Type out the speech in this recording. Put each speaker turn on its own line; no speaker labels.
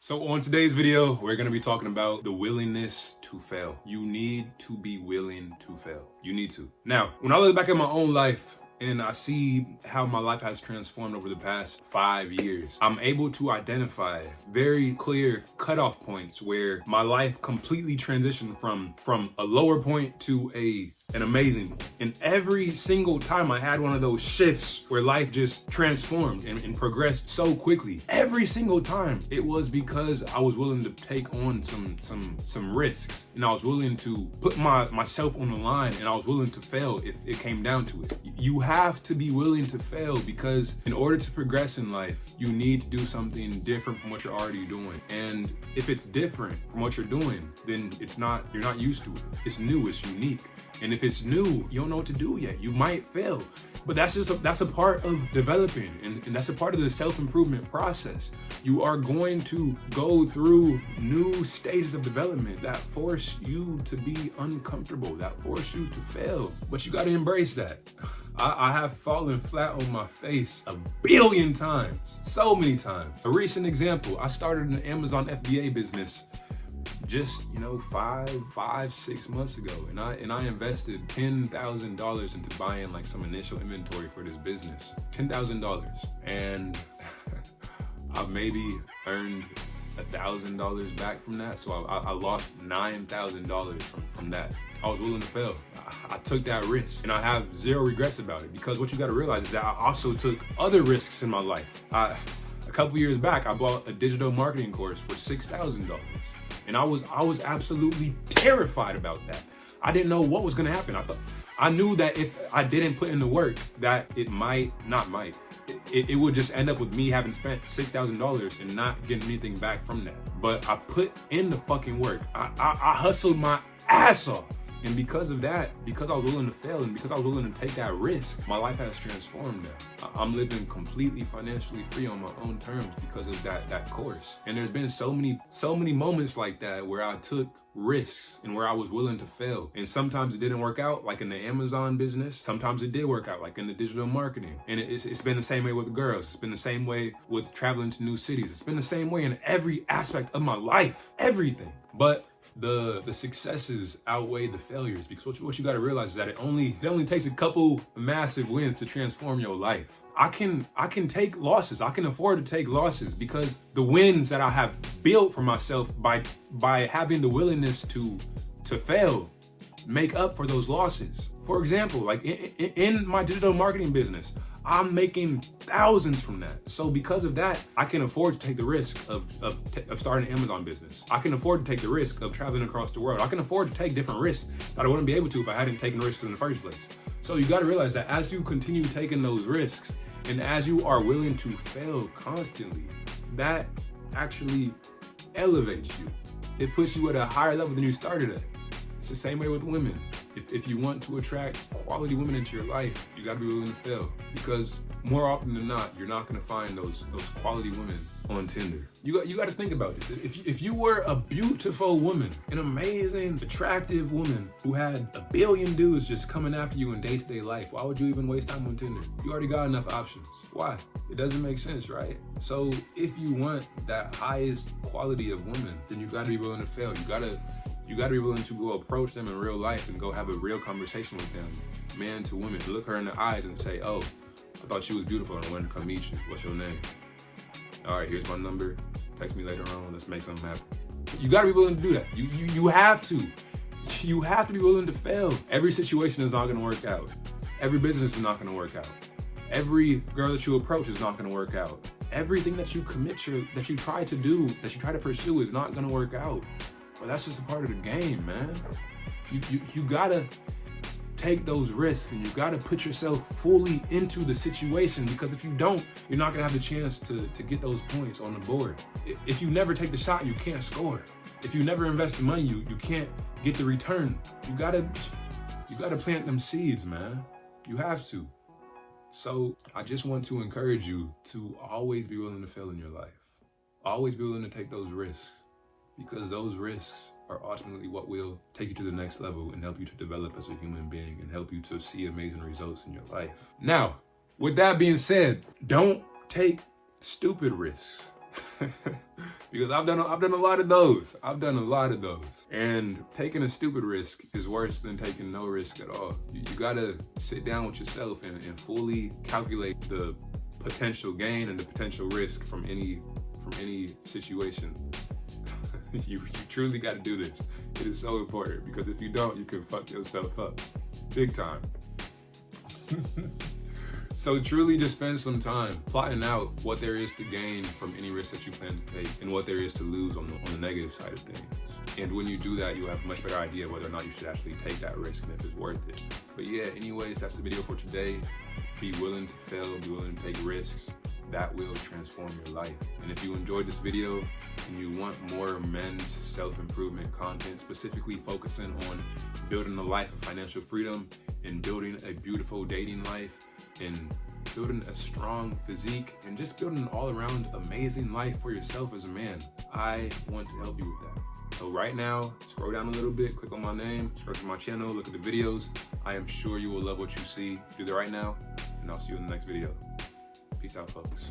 So on today's video, we're going to be talking about the willingness to fail. You need to be willing to fail. You need to. Now, when I look back at my own life and I see how my life has transformed over the past 5 years, I'm able to identify very clear cutoff points where my life completely transitioned from a lower point to an amazing point. And every single time I had one of those shifts where life just transformed and progressed so quickly, every single time it was because I was willing to take on some risks, and I was willing to put myself on the line, and I was willing to fail if it came down to it. You have to be willing to fail, because in order to progress in life, you need to do something different from what you're already doing. And if it's different from what you're doing, then you're not used to it. It's new, it's unique. And if it's new, you don't know what to do yet. You might fail, but that's a part of developing, and that's a part of the self-improvement process. You are going to go through new stages of development that force you to be uncomfortable, that force you to fail, but you got to embrace that. I have fallen flat on my face 1 billion times, so many times. A recent example, I started an Amazon FBA business just 5-6 months ago, and I invested $10,000 into buying like some initial inventory for this business. $10,000, and I've maybe earned $1,000 back from that. So I lost $9,000 from that. I was willing to fail. I took that risk, and I have zero regrets about it, because what you got to realize is that I also took other risks in my life. A couple years back, I bought a digital marketing course for $6,000. And I was absolutely terrified about that. I didn't know what was gonna happen. I knew that if I didn't put in the work, that it would just end up with me having spent $6,000 and not getting anything back from that. But I put in the fucking work. I hustled my ass off. And because of that, because I was willing to fail and because I was willing to take that risk, my life has transformed now. I'm living completely financially free on my own terms because of that course. And there's been so many moments like that where I took risks and where I was willing to fail. And sometimes it didn't work out, like in the Amazon business. Sometimes it did work out, like in the digital marketing. And it's been the same way with girls. It's been the same way with traveling to new cities. It's been the same way in every aspect of my life, everything. But the successes outweigh the failures, because what you got to realize is that it only takes a couple massive wins to transform your life. I can take losses. I can afford to take losses, because the wins that I have built for myself by having the willingness to fail make up for those losses. For example, like in my digital marketing business, I'm making thousands from that. So because of that, I can afford to take the risk of starting an Amazon business. I can afford to take the risk of traveling across the world. I can afford to take different risks that I wouldn't be able to if I hadn't taken risks in the first place. So you got to realize that as you continue taking those risks, and as you are willing to fail constantly, that actually elevates you. It puts you at a higher level than you started at. It's the same way with women. If you want to attract quality women into your life, you got to be willing to fail, because more often than not, you're not going to find those quality women on Tinder. You got to think about this. If you were a beautiful woman, an amazing, attractive woman who had 1 billion dudes just coming after you in day-to-day life, why would you even waste time on Tinder? You already got enough options. Why? It doesn't make sense, right? So if you want that highest quality of woman, then you got to be willing to fail. You got to be willing to go approach them in real life and go have a real conversation with them, man to woman, to look her in the eyes and say, oh, I thought she was beautiful and I wanted to come meet you. What's your name? All right, here's my number. Text me later on. Let's make something happen. You got to be willing to do that. You have to. You have to be willing to fail. Every situation is not going to work out. Every business is not going to work out. Every girl that you approach is not going to work out. Everything that you that you try to do, that you try to pursue is not going to work out. But that's just a part of the game, man. You gotta take those risks, and you gotta put yourself fully into the situation, because if you don't, you're not gonna have the chance to get those points on the board. If you never take the shot, you can't score. If you never invest the money, you can't get the return. You gotta plant them seeds, man. You have to. So I just want to encourage you to always be willing to fail in your life. Always be willing to take those risks, because those risks are ultimately what will take you to the next level and help you to develop as a human being and help you to see amazing results in your life. Now, with that being said, don't take stupid risks. Because I've done a lot of those. I've done a lot of those. And taking a stupid risk is worse than taking no risk at all. You gotta sit down with yourself and fully calculate the potential gain and the potential risk from any situation. You truly gotta do this. It is so important, because if you don't, you can fuck yourself up big time. So truly just spend some time plotting out what there is to gain from any risk that you plan to take and what there is to lose on the negative side of things. And when you do that, you'll have a much better idea whether or not you should actually take that risk and if it's worth it. But yeah, anyways, that's the video for today. Be willing to fail, be willing to take risks. That will transform your life. And if you enjoyed this video and you want more men's self-improvement content, specifically focusing on building a life of financial freedom and building a beautiful dating life and building a strong physique and just building an all-around amazing life for yourself as a man, I want to help you with that. So right now, scroll down a little bit, click on my name, subscribe to my channel, look at the videos. I am sure you will love what you see. Do that right now, and I'll see you in the next video. Peace out, folks.